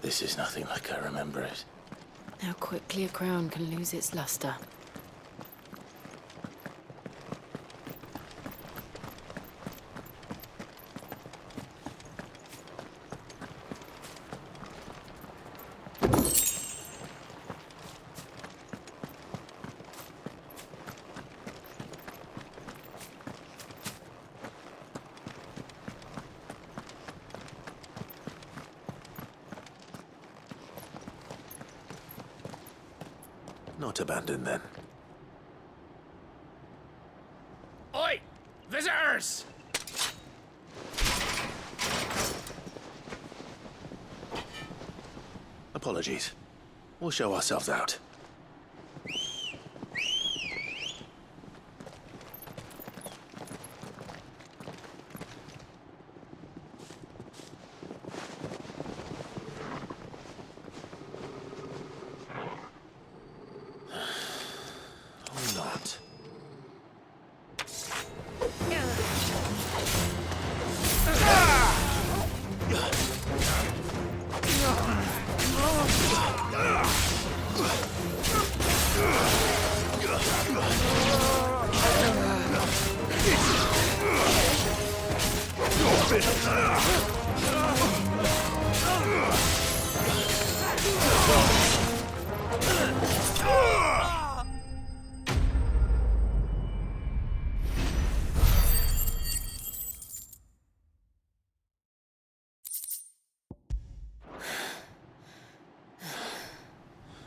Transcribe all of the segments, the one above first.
This is nothing like I remember it. How quickly a crown can lose its luster. Not abandoned, then. Oi! Visitors! Apologies. We'll show ourselves out. Or not.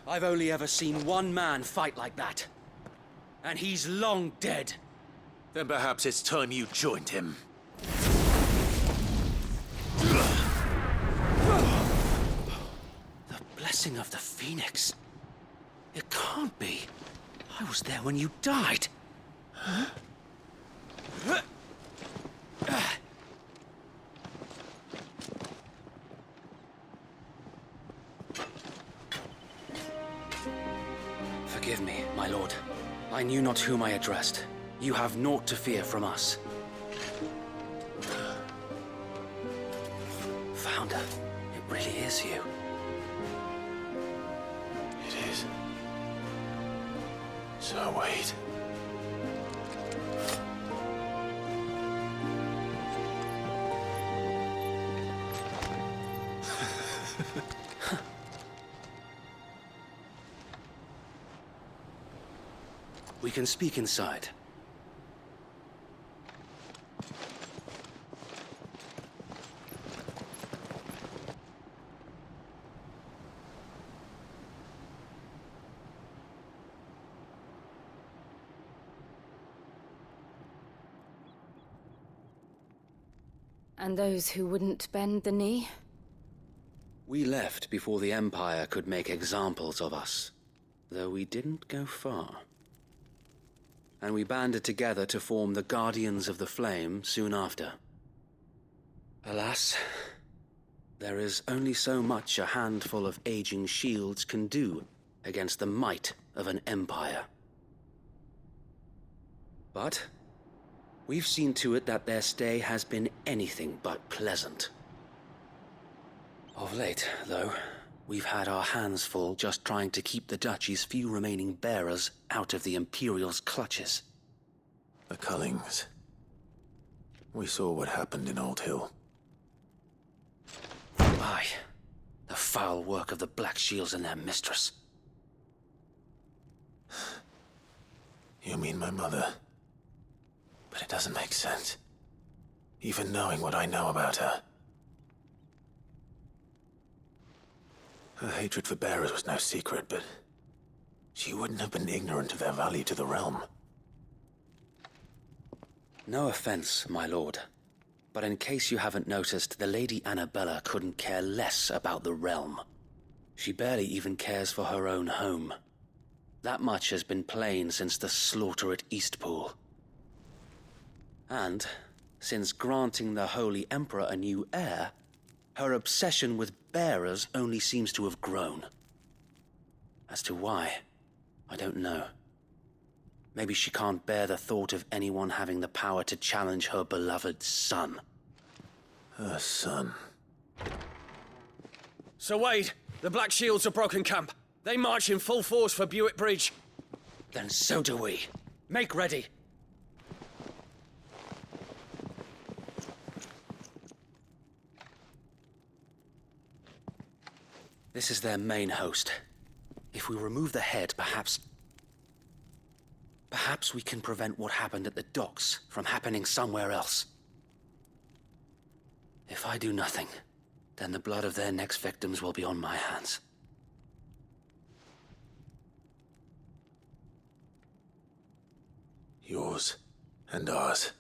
I've only ever seen one man fight like that. And he's long dead. Then perhaps it's time you joined him. The blessing of the Phoenix. It can't be. I was there when you died. Huh? Forgive me, my lord. I knew not whom I addressed. You have naught to fear from us. Founder, it really is you. It is. So wait. We can speak inside. And those who wouldn't bend the knee? We left before the Empire could make examples of us, though we didn't go far. And we banded together to form the Guardians of the Flame soon after. Alas, there is only so much a handful of aging shields can do against the might of an empire. But we've seen to it that their stay has been anything but pleasant. Of late, though, we've had our hands full just trying to keep the Duchy's few remaining bearers out of the Imperial's clutches. The Cullings. We saw what happened in Old Hill. Aye, the foul work of the Black Shields and their mistress. You mean my mother? But it doesn't make sense. Even knowing what I know about her. Her hatred for bearers was no secret, but she wouldn't have been ignorant of their value to the realm. No offense, my lord, but in case you haven't noticed, the Lady Annabella couldn't care less about the realm. She barely even cares for her own home. That much has been plain since the slaughter at Eastpool. And, since granting the Holy Emperor a new heir, her obsession with bearers only seems to have grown. As to why, I don't know. Maybe she can't bear the thought of anyone having the power to challenge her beloved son. Her son. Sir Wade, the Black Shields have broken camp. They march in full force for Buick Bridge. Then so do we. Make ready. This is their main host. If we remove the head, perhaps we can prevent what happened at the docks from happening somewhere else. If I do nothing, then the blood of their next victims will be on my hands. Yours and ours.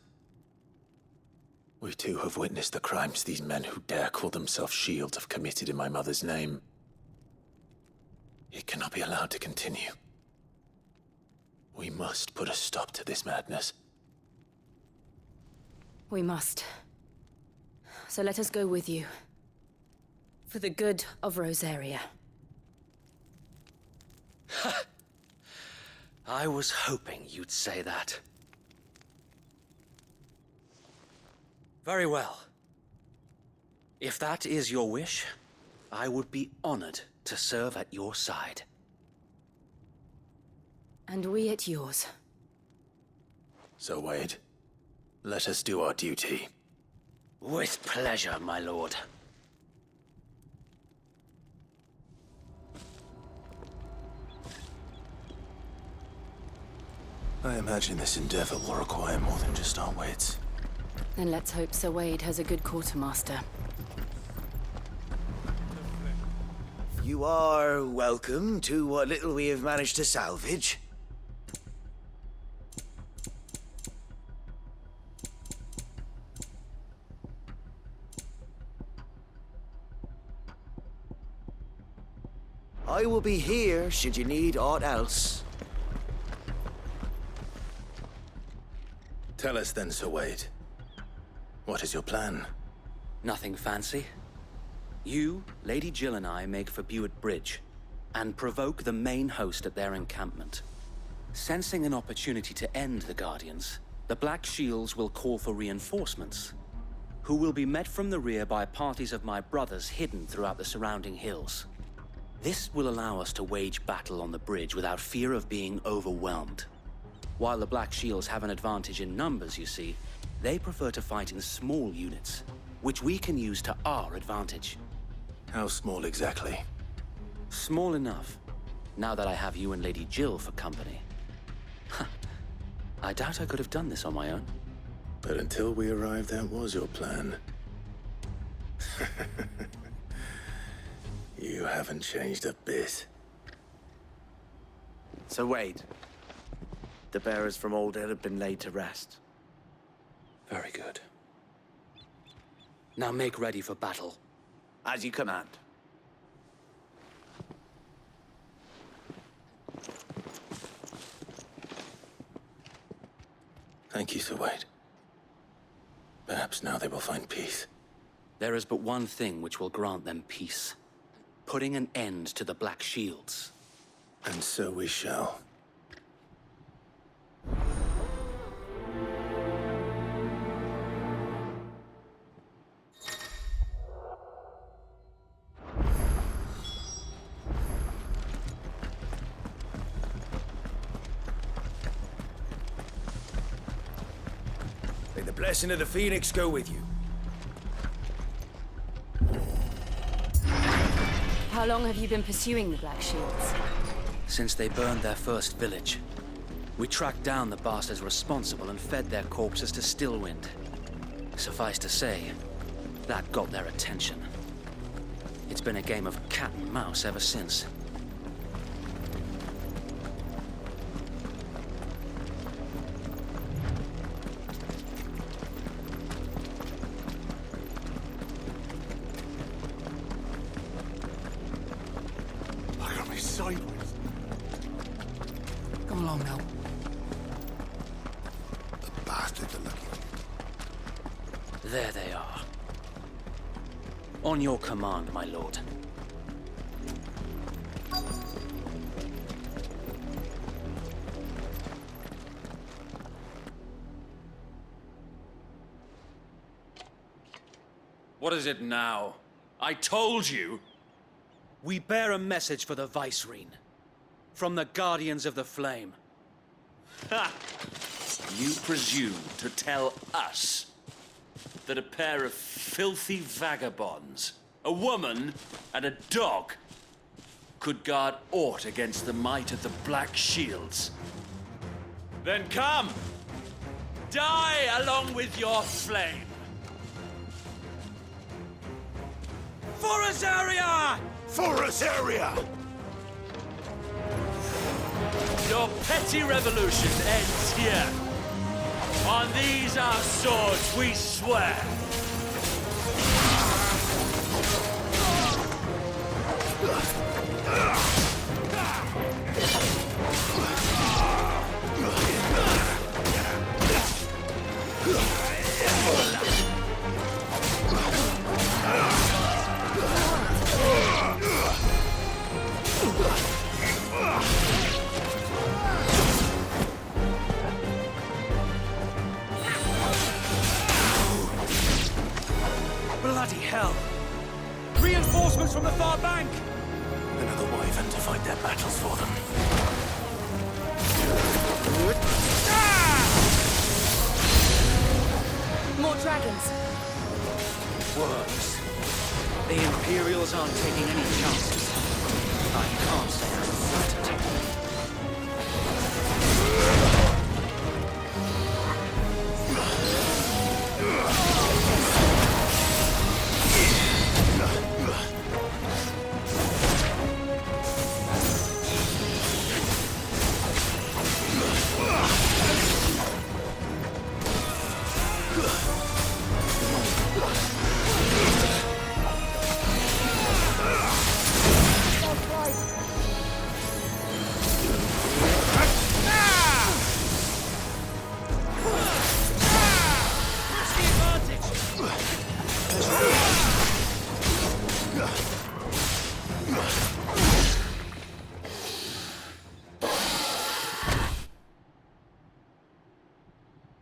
We too have witnessed the crimes these men who dare call themselves Shields have committed in my mother's name. It cannot be allowed to continue. We must put a stop to this madness. We must. So let us go with you. For the good of Rosaria. I was hoping you'd say that. Very well. If that is your wish, I would be honored to serve at your side. And we at yours. So, Wade, let us do our duty. With pleasure, my lord. I imagine this endeavor will require more than just our wits. Then let's hope Sir Wade has a good quartermaster. You are welcome to what little we have managed to salvage. I will be here should you need aught else. Tell us then, Sir Wade. What is your plan? Nothing fancy. You, Lady Jill and I make for Buick Bridge, and provoke the main host at their encampment. Sensing an opportunity to end the Guardians, the Black Shields will call for reinforcements, who will be met from the rear by parties of my brothers hidden throughout the surrounding hills. This will allow us to wage battle on the bridge without fear of being overwhelmed. While the Black Shields have an advantage in numbers, you see, they prefer to fight in small units, which we can use to our advantage. How small exactly? Small enough, now that I have you and Lady Jill for company. I doubt I could have done this on my own. But until we arrived, that was your plan. You haven't changed a bit. So Wade, the bearers from Oldale have been laid to rest. Very good. Now make ready for battle. As you command. Thank you, Sir Wade. Perhaps now they will find peace. There is but one thing which will grant them peace. Putting an end to the Black Shields. And so we shall. May the blessing of the Phoenix go with you. How long have you been pursuing the Black Shields? Since they burned their first village. We tracked down the bastards responsible and fed their corpses to Stillwind. Suffice to say, that got their attention. It's been a game of cat and mouse ever since. I got me sideways. Come along now. The bastards are lucky. There they are. On your command, my lord. What is it now? I told you! We bear a message for the Vicereine. From the Guardians of the Flame. Ha! You presume to tell us that a pair of filthy vagabonds, a woman and a dog, could guard aught against the might of the Black Shields? Then come! Die along with your flame! For Azaria! For Azaria! Your petty revolution ends here. On these our swords we swear. Bloody hell! Reinforcements from the far bank! Another wyvern to fight their battles for them. More dragons. Worse. The Imperials aren't taking any chances. I can't say I'm flattered.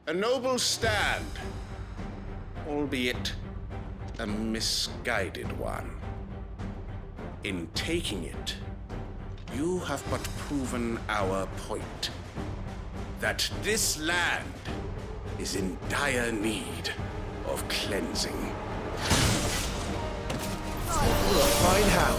A noble stand, albeit a misguided one. In taking it, you have but proven our point. That this land is in dire need of cleansing. Find how.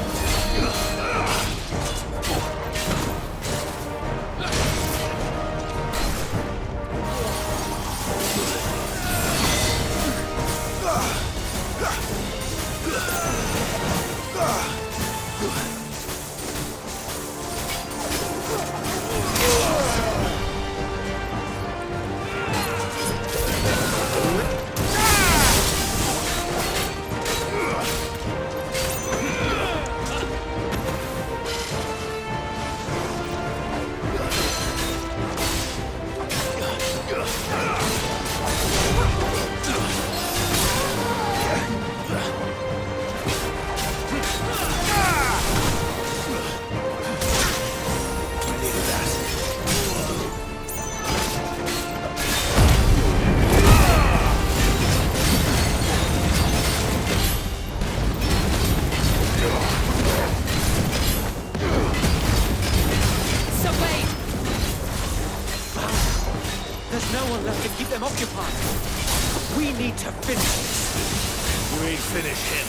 There's no one left to keep them occupied. We need to finish this. We finish him.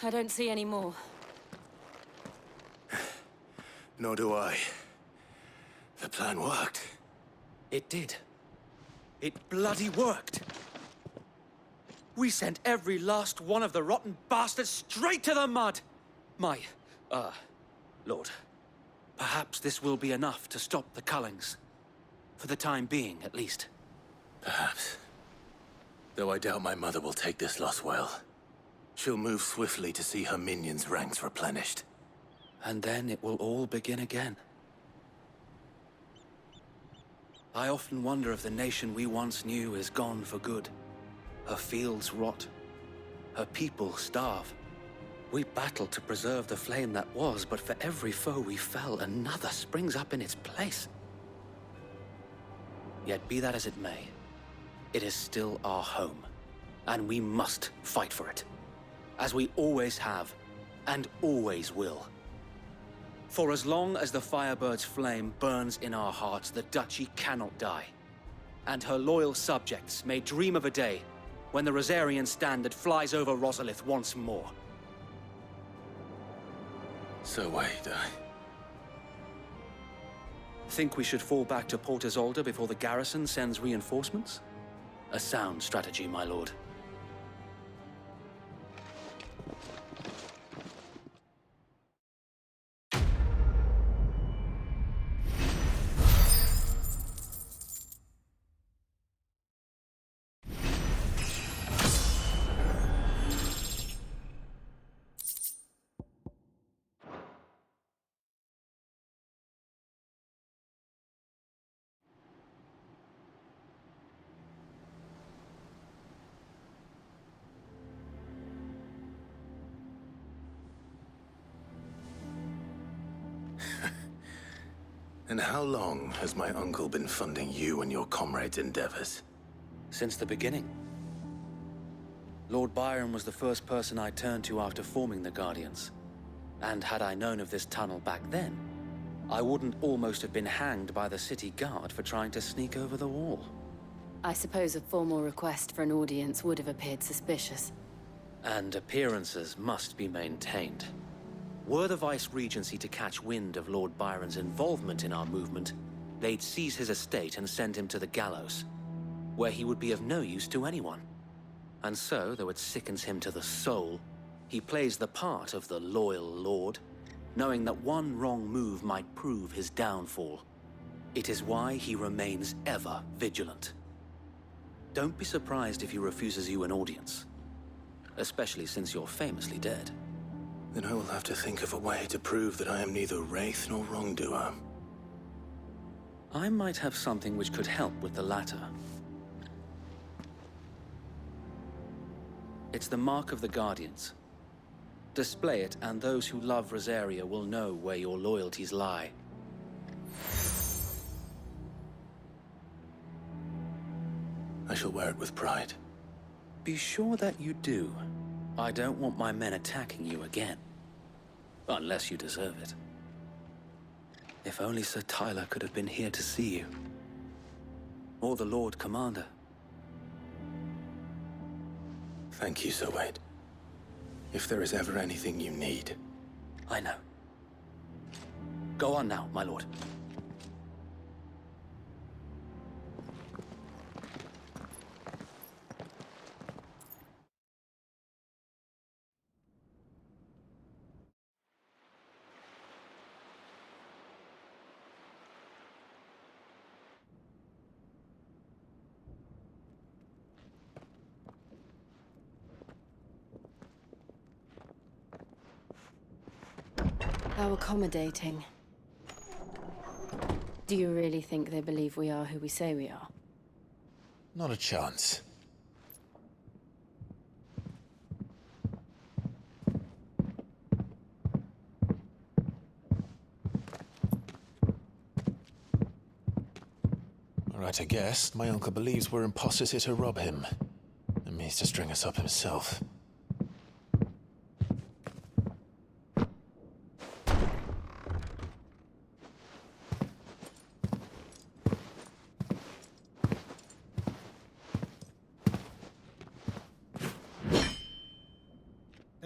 I don't see any more. Nor do I. The plan worked. It did. It bloody worked. We sent every last one of the rotten bastards straight to the mud! Lord, perhaps this will be enough to stop the Cullings. For the time being, at least. Perhaps. Though I doubt my mother will take this loss well. She'll move swiftly to see her minions' ranks replenished. And then it will all begin again. I often wonder if the nation we once knew is gone for good. Her fields rot. Her people starve. We battled to preserve the flame that was, but for every foe we fell, another springs up in its place. Yet be that as it may, it is still our home, and we must fight for it, as we always have, and always will. For as long as the Firebird's flame burns in our hearts, the Duchy cannot die, and her loyal subjects may dream of a day when the Rosarian standard flies over Rosalith once more. So wait, Think we should fall back to Port Isolde before the garrison sends reinforcements? A sound strategy, my lord. And how long has my uncle been funding you and your comrades' endeavors? Since the beginning. Lord Byron was the first person I turned to after forming the Guardians. And had I known of this tunnel back then, I wouldn't almost have been hanged by the city guard for trying to sneak over the wall. I suppose a formal request for an audience would have appeared suspicious. And appearances must be maintained. Were the Vice-Regency to catch wind of Lord Byron's involvement in our movement, they'd seize his estate and send him to the gallows, where he would be of no use to anyone. And so, though it sickens him to the soul, he plays the part of the loyal lord, knowing that one wrong move might prove his downfall. It is why he remains ever vigilant. Don't be surprised if he refuses you an audience, especially since you're famously dead. Then I will have to think of a way to prove that I am neither wraith nor wrongdoer. I might have something which could help with the latter. It's the mark of the Guardians. Display it, and those who love Rosaria will know where your loyalties lie. I shall wear it with pride. Be sure that you do. I don't want my men attacking you again. Unless you deserve it. If only Sir Tyler could have been here to see you. Or the Lord Commander. Thank you, Sir Wade. If there is ever anything you need. I know. Go on now, my lord. How accommodating. Do you really think they believe we are who we say we are? Not a chance. Right, I guess. My uncle believes we're imposters here to rob him. And means to string us up himself.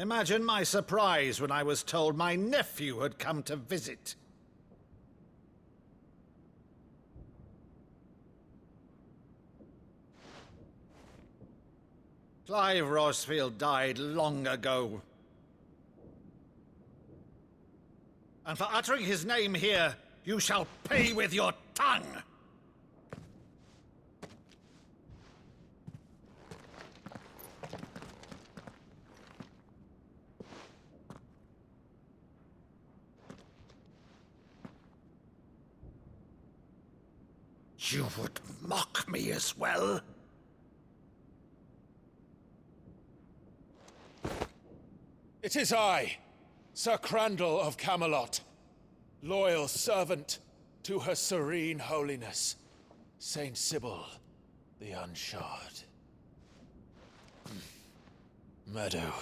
Imagine my surprise when I was told my nephew had come to visit. Clive Rosfield died long ago. And for uttering his name here, you shall pay with your tongue! You would mock me as well? It is I, Sir Crandall of Camelot, loyal servant to Her Serene Holiness, Saint Sybil the Unshod. Meadow,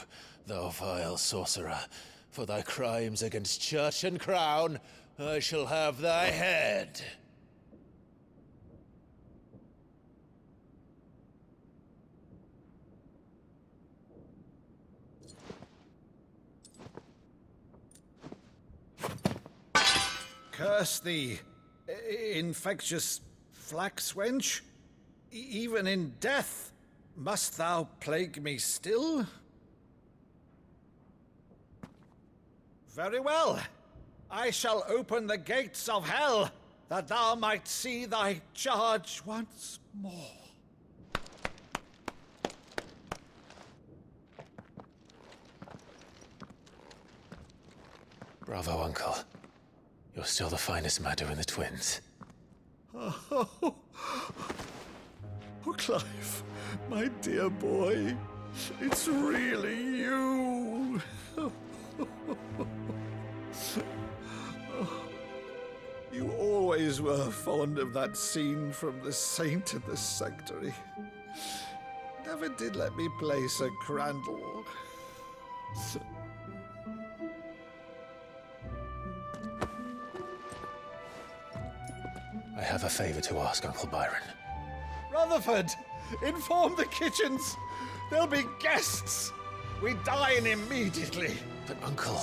thou vile sorcerer, for thy crimes against church and crown, I shall have thy head. Curse thee, infectious flax wench. Even in death, must thou plague me still? Very well. I shall open the gates of hell, that thou might see thy charge once more. Bravo, Uncle. You're still the finest Meadow in the twins. Oh, Clive, my dear boy, it's really you. You always were fond of that scene from The Saint and the Sanctuary. Never did let me play Sir Crandall. I have a favor to ask, Uncle Byron. Rutherford, inform the kitchens. There'll be guests. We dine immediately. But, Uncle...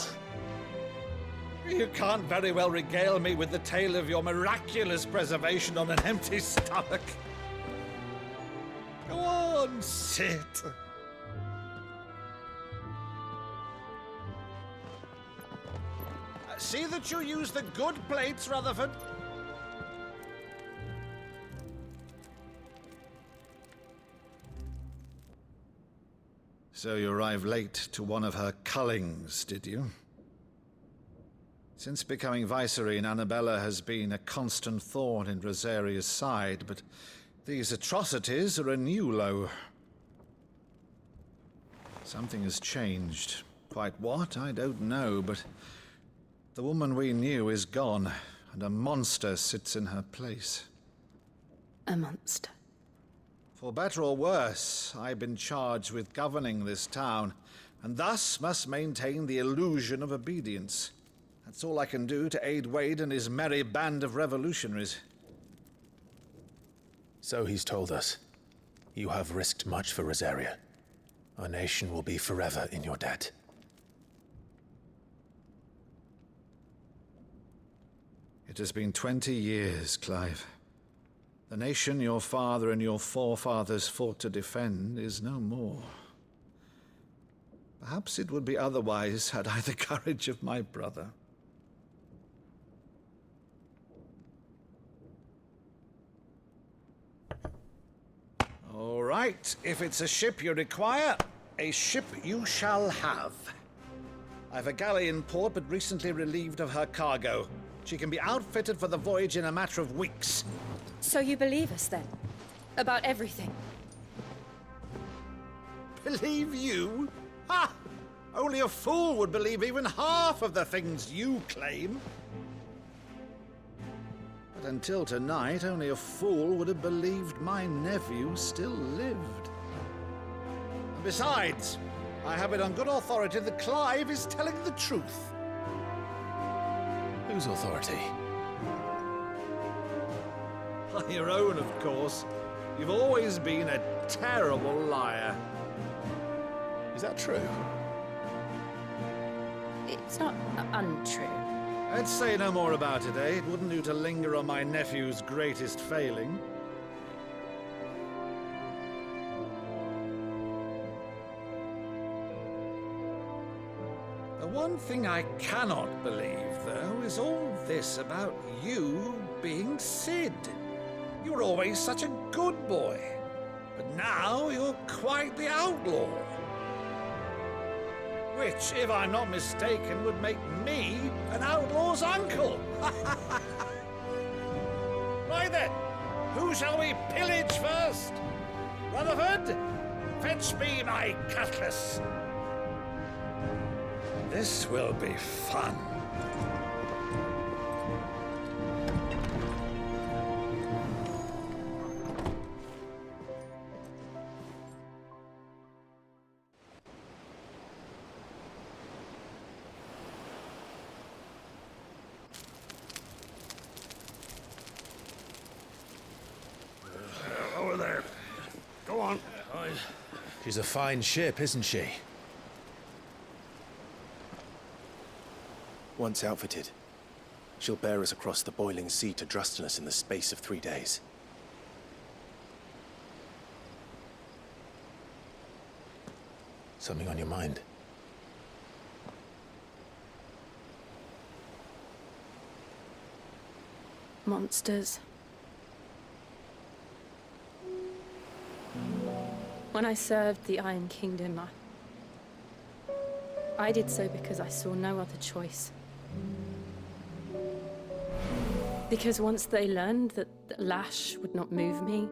You can't very well regale me with the tale of your miraculous preservation on an empty stomach. Go on, sit. See that you use the good plates, Rutherford. So you arrived late to one of her cullings, did you? Since becoming Vicereine, Annabella has been a constant thorn in Rosaria's side, but these atrocities are a new low. Something has changed. Quite what, I don't know, but the woman we knew is gone, and a monster sits in her place. A monster. For better or worse, I've been charged with governing this town, and thus must maintain the illusion of obedience. That's all I can do to aid Wade and his merry band of revolutionaries. So he's told us. You have risked much for Rosaria. Our nation will be forever in your debt. It has been 20 years, Clive. The nation your father and your forefathers fought to defend is no more. Perhaps it would be otherwise had I the courage of my brother. All right, if it's a ship you require, a ship you shall have. I've a galley in port, but recently relieved of her cargo. She can be outfitted for the voyage in a matter of weeks. So you believe us, then? About everything? Believe you? Ha! Only a fool would believe even half of the things you claim. But until tonight, only a fool would have believed my nephew still lived. And besides, I have it on good authority that Clive is telling the truth. Whose authority? Your own, of course. You've always been a terrible liar. Is that true? It's not untrue. I'd say no more about it, eh? It wouldn't do to linger on my nephew's greatest failing. The one thing I cannot believe, though, is all this about you being Sid. You were always such a good boy, but now you're quite the outlaw. Which, if I'm not mistaken, would make me an outlaw's uncle. Right then, who shall we pillage first? Rutherford, fetch me my cutlass. This will be fun. Over there. Go on. She's a fine ship, isn't she? Once outfitted, she'll bear us across the boiling sea to Drustinus in the space of 3 days. Something on your mind? Monsters. When I served the Iron Kingdom, I did so because I saw no other choice. Because once they learned that the lash would not move me,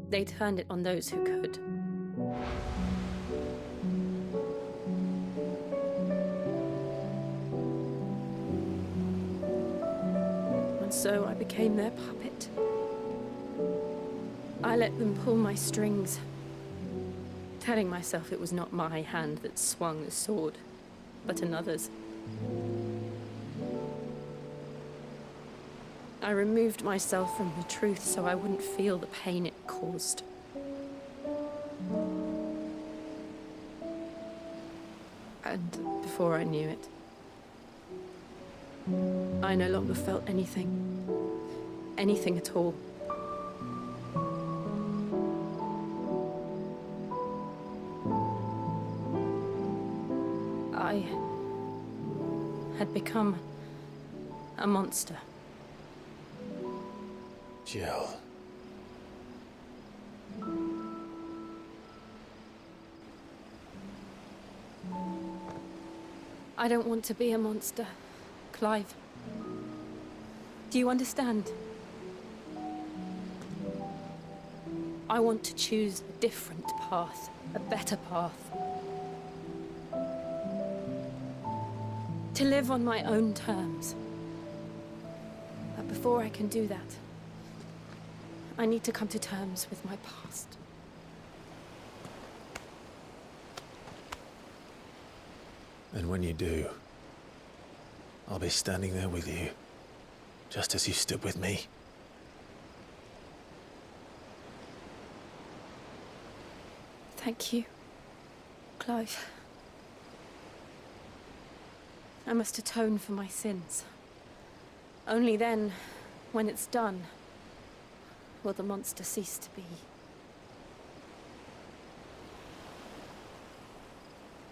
they turned it on those who could. And so I became their puppet. I let them pull my strings, telling myself it was not my hand that swung the sword, but another's. I removed myself from the truth so I wouldn't feel the pain it caused. And before I knew it, I no longer felt anything. Anything at all. I had become a monster. Jill. I don't want to be a monster, Clive. Do you understand? I want to choose a different path, a better path. To live on my own terms. But before I can do that, I need to come to terms with my past. And when you do, I'll be standing there with you, just as you stood with me. Thank you, Clive. I must atone for my sins. Only then, when it's done, will the monster cease to be.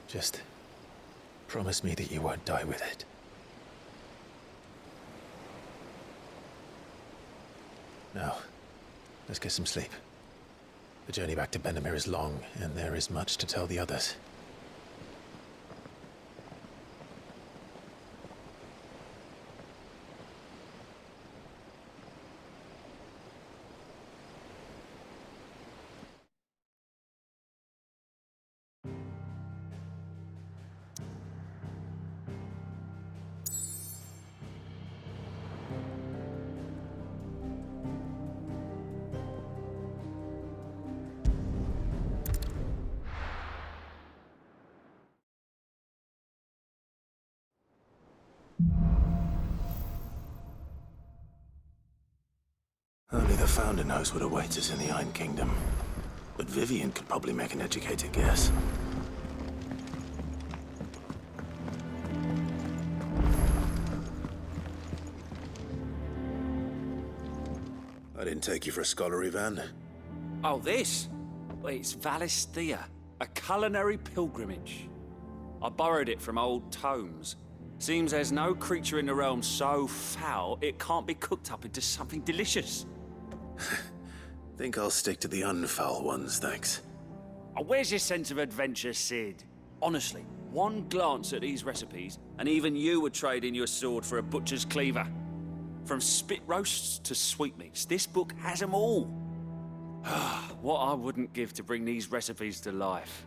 Just promise me that you won't die with it. Now, let's get some sleep. The journey back to Benamir is long, and there is much to tell the others. Only the Founder knows what awaits us in the Iron Kingdom. But Vivian could probably make an educated guess. I didn't take you for a scholarly van. Oh, this? Well, it's Valisthea, a culinary pilgrimage. I borrowed it from old tomes. Seems there's no creature in the realm so foul it can't be cooked up into something delicious. Think I'll stick to the unfoul ones, thanks. Oh, where's your sense of adventure, Sid? Honestly, one glance at these recipes, and even you would trade in your sword for a butcher's cleaver. From spit roasts to sweetmeats, this book has them all. What I wouldn't give to bring these recipes to life.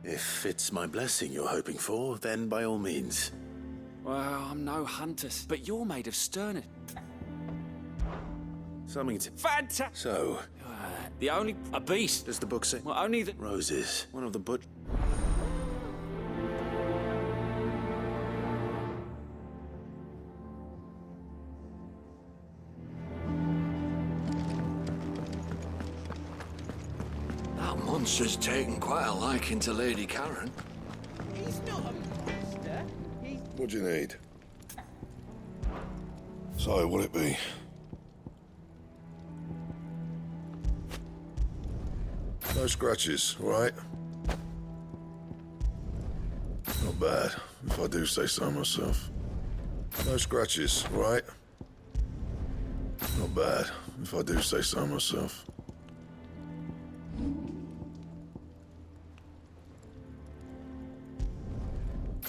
If it's my blessing you're hoping for, then by all means. Well, I'm no hunter, but you're made of sterner. Something to... Fantastic! So, The only... A beast! does the book say? Well, only the... Roses. One of the That monster's taken quite a liking to Lady Karen. He's not a monster. He's... What do you need? So, what'll it be? No scratches, all right? Not bad, if I do say so myself. No scratches, all right? Not bad, if I do say so myself.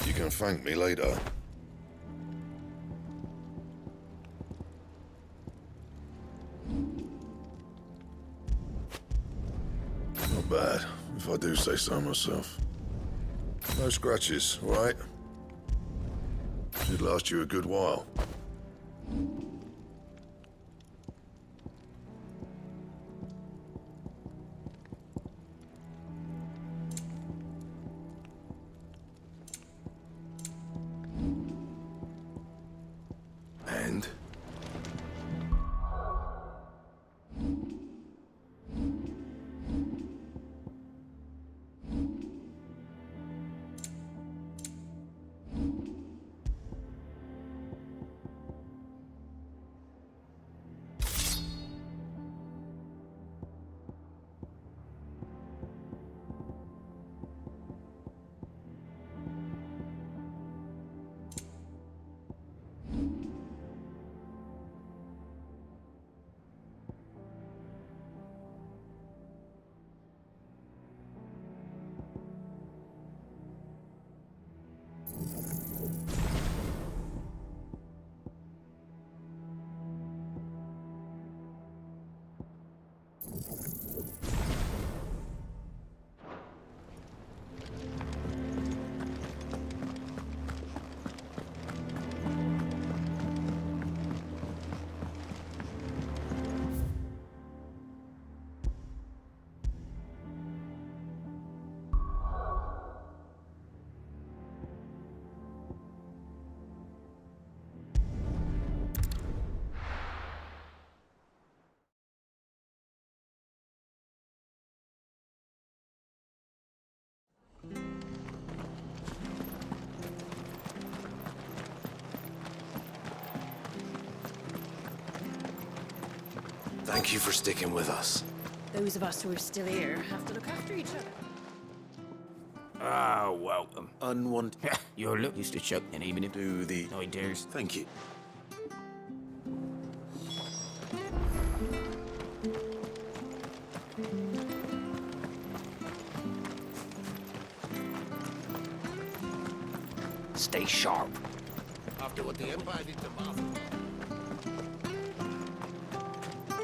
You can thank me later. Not bad, if I do say so myself. No scratches, all right? Should last you a good while. And? Thank you for sticking with us. Those of us who are still here have to look after each other. Ah, welcome. Unwanted. Your look used to chuck, and even if Do the... no dares. Thank you. Stay sharp. After what the Empire did to Martha.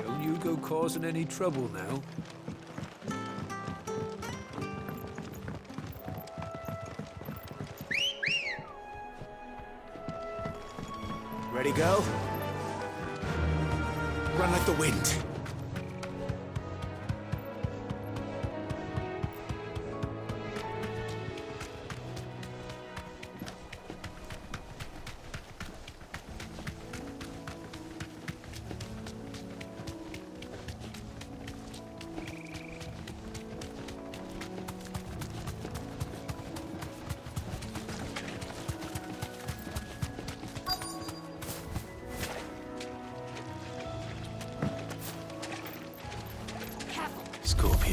Don't you go causing any trouble now. Ready, go? Run like the wind.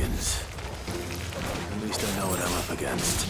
begins. At least I know what I'm up against.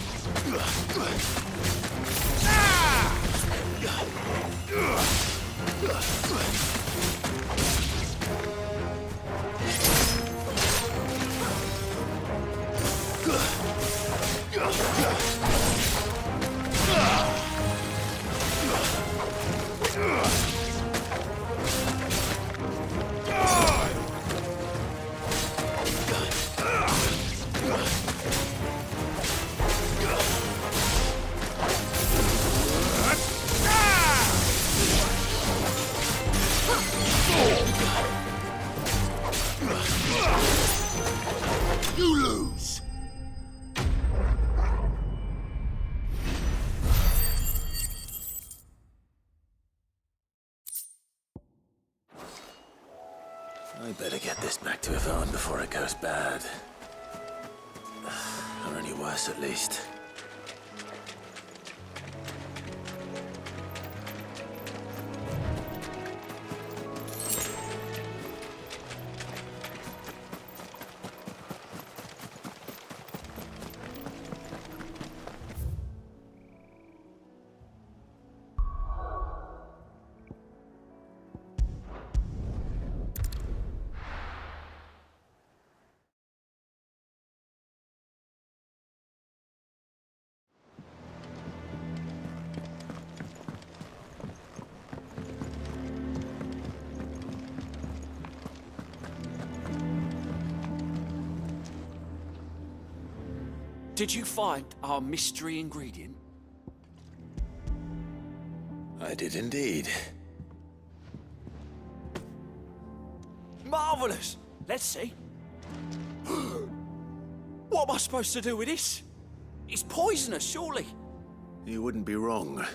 You lose! I better get this back to Yvonne before it goes bad. Or any worse, at least. Did you find our mystery ingredient? I did indeed. Marvellous! Let's see. What am I supposed to do with this? It's poisonous, surely. You wouldn't be wrong.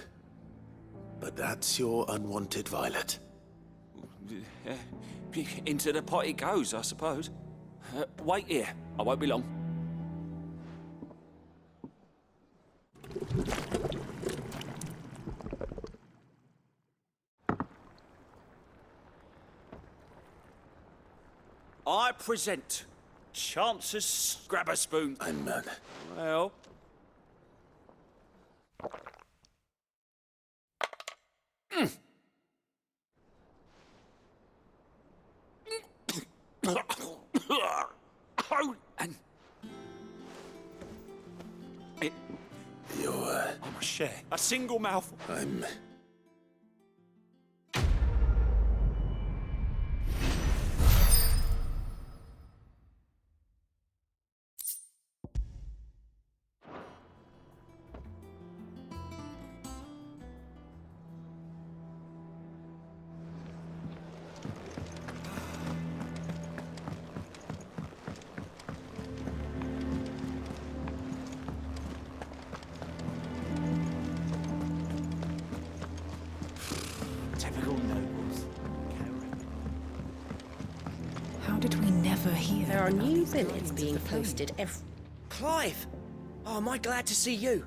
But that's your unwanted violet. Into the pot it goes, I suppose. Wait here. I won't be long. I present Chance's Grabber Spoon. I'm Well. And You're, I'm a share. A single mouthful. I'm... Typical nobles. How did we never hear? There are new billets being posted every... Clive! Oh, am I glad to see you?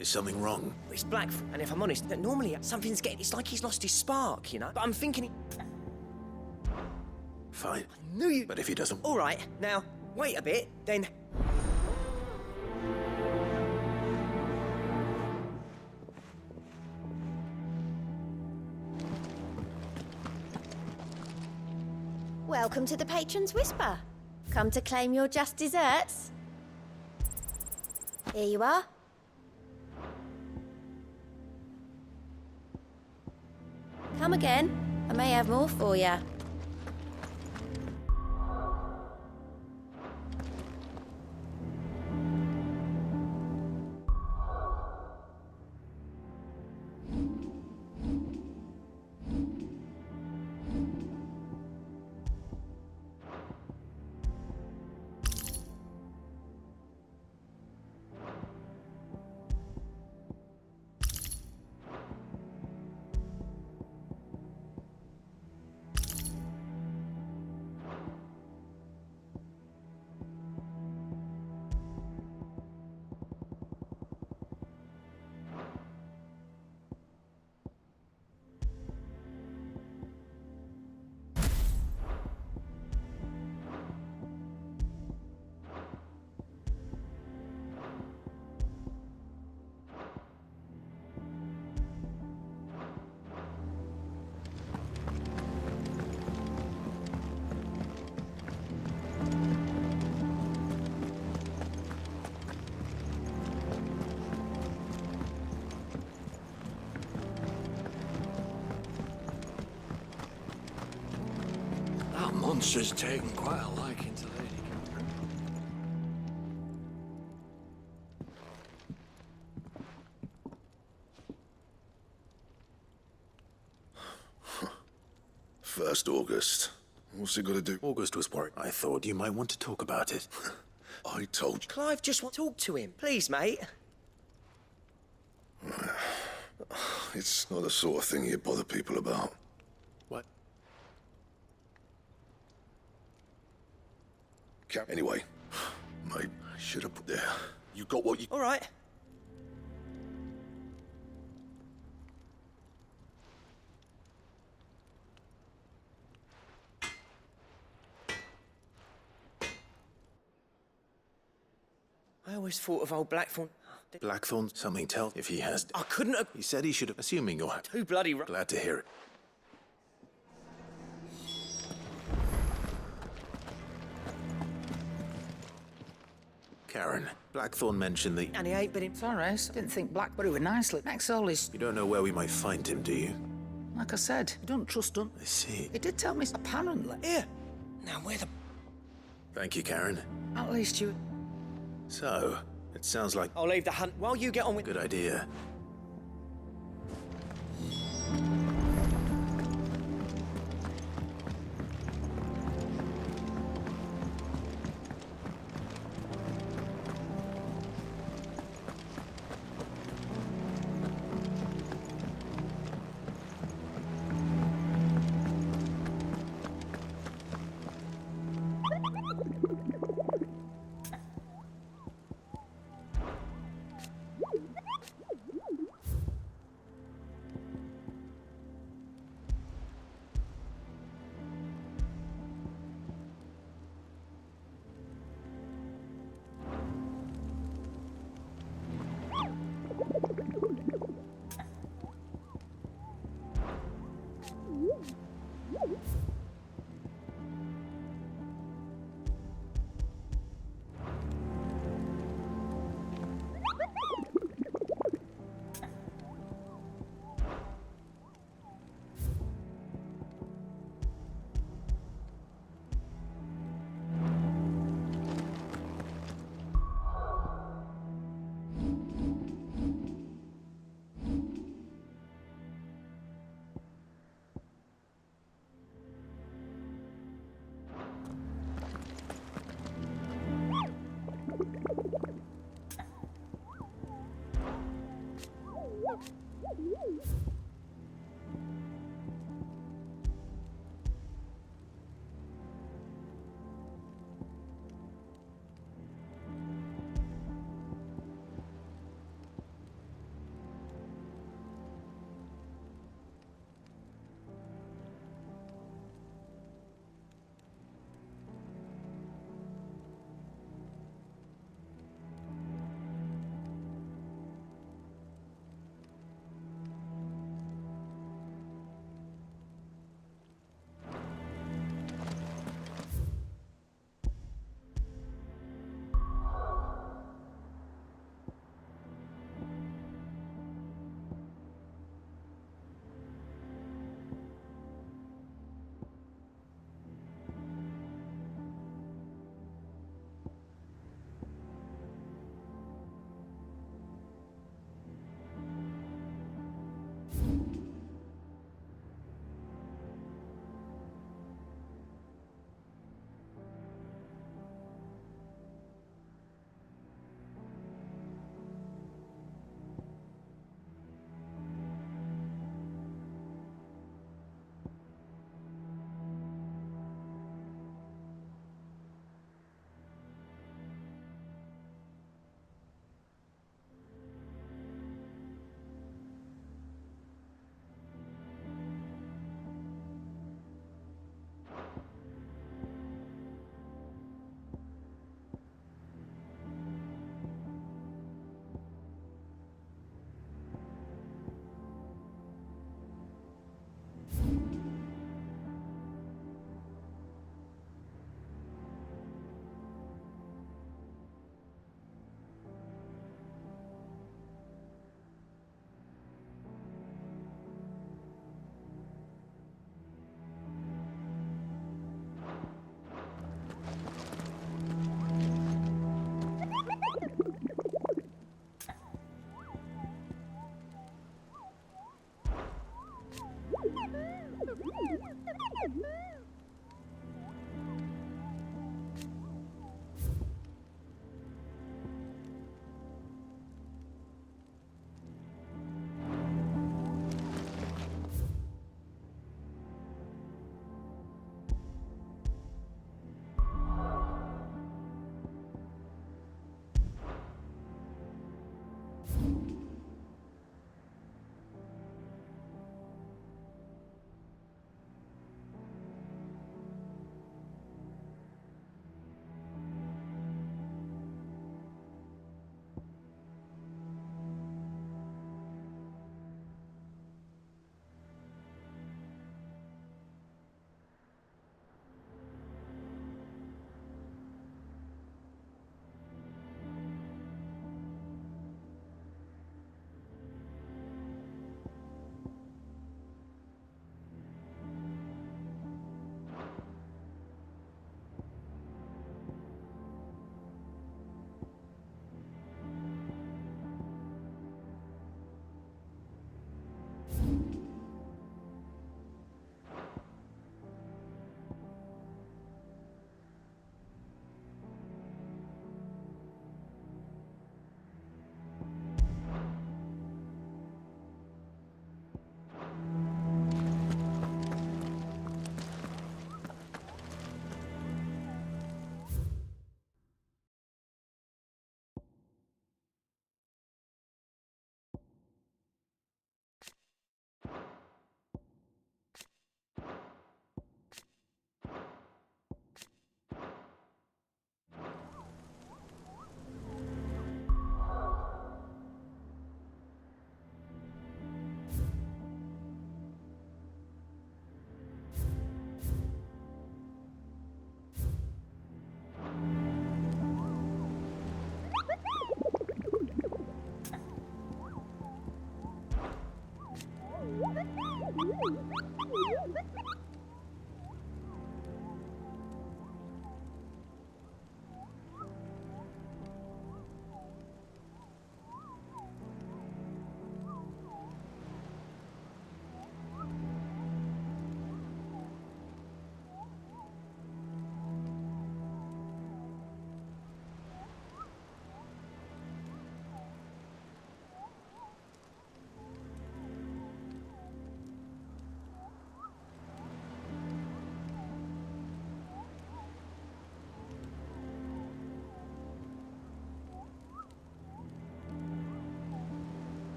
Is something wrong? It's Black, and if I'm honest, that normally something's getting... It's like he's lost his spark, you know? But I'm thinking... Fine. I knew you... But if he doesn't... All right, now, wait a bit, then... Welcome to the Patron's Whisper. Come to claim your just desserts? Here you are. Come again. I may have more for you. monster's taken quite a liking to Lady Catherine. First August. What's it got to do? August was worried. I thought you might want to talk about it. I told you. Clive just want to talk to him. Please, mate. It's not the sort of thing you bother people about. What? Anyway, mate, I should have put there. You got what you... All right. I always thought of old Blackthorn. Blackthorn? Something tell if he has... I couldn't have... He said he should have... Assuming you're... Too bloody... Glad to hear it. Karen, Blackthorn mentioned the... And he ain't been in... Sorry, I didn't think Blackberry were nicely. Maxwell is... You don't know where we might find him, do you? Like I said, you don't trust him. I see. He did tell me, apparently. Here. Now, where the... Thank you, Karen. At least you... So, it sounds like... I'll leave the hunt while you get on with... Good idea.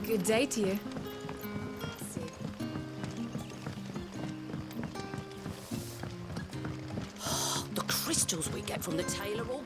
Good day to you. The crystals we get from the tailor all...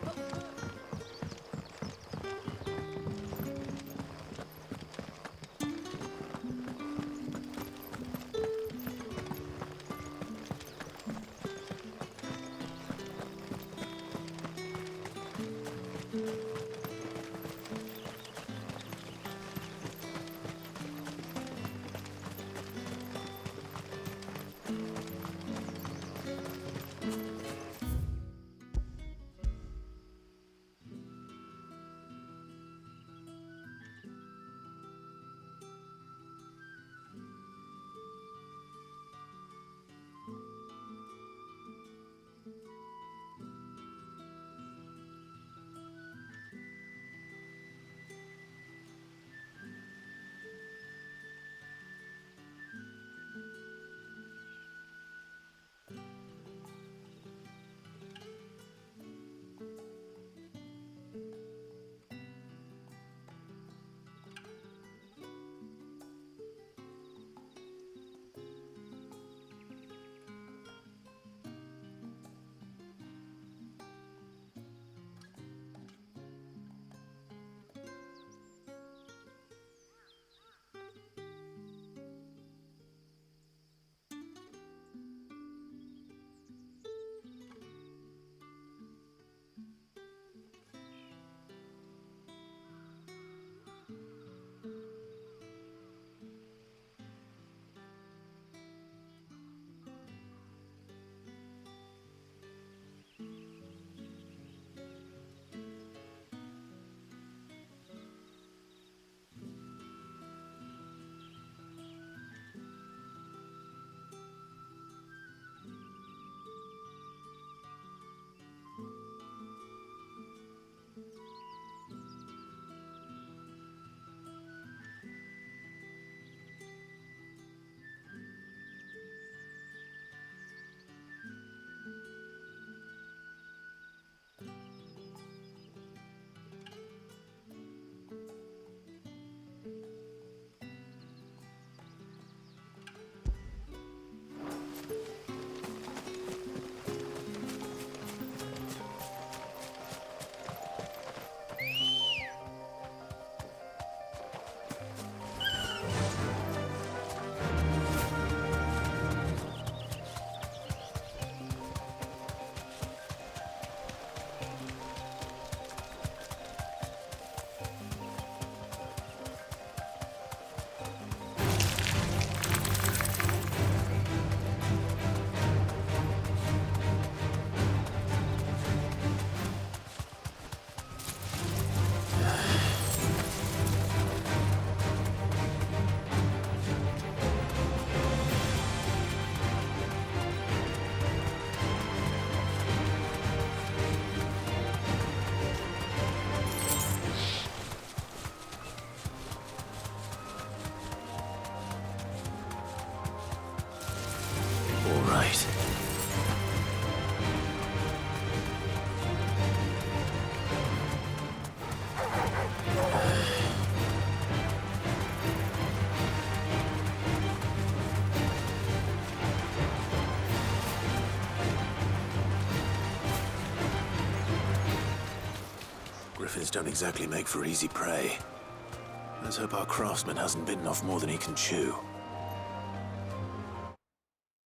Griffins don't exactly make for easy prey. Let's hope our craftsman hasn't bitten off more than he can chew.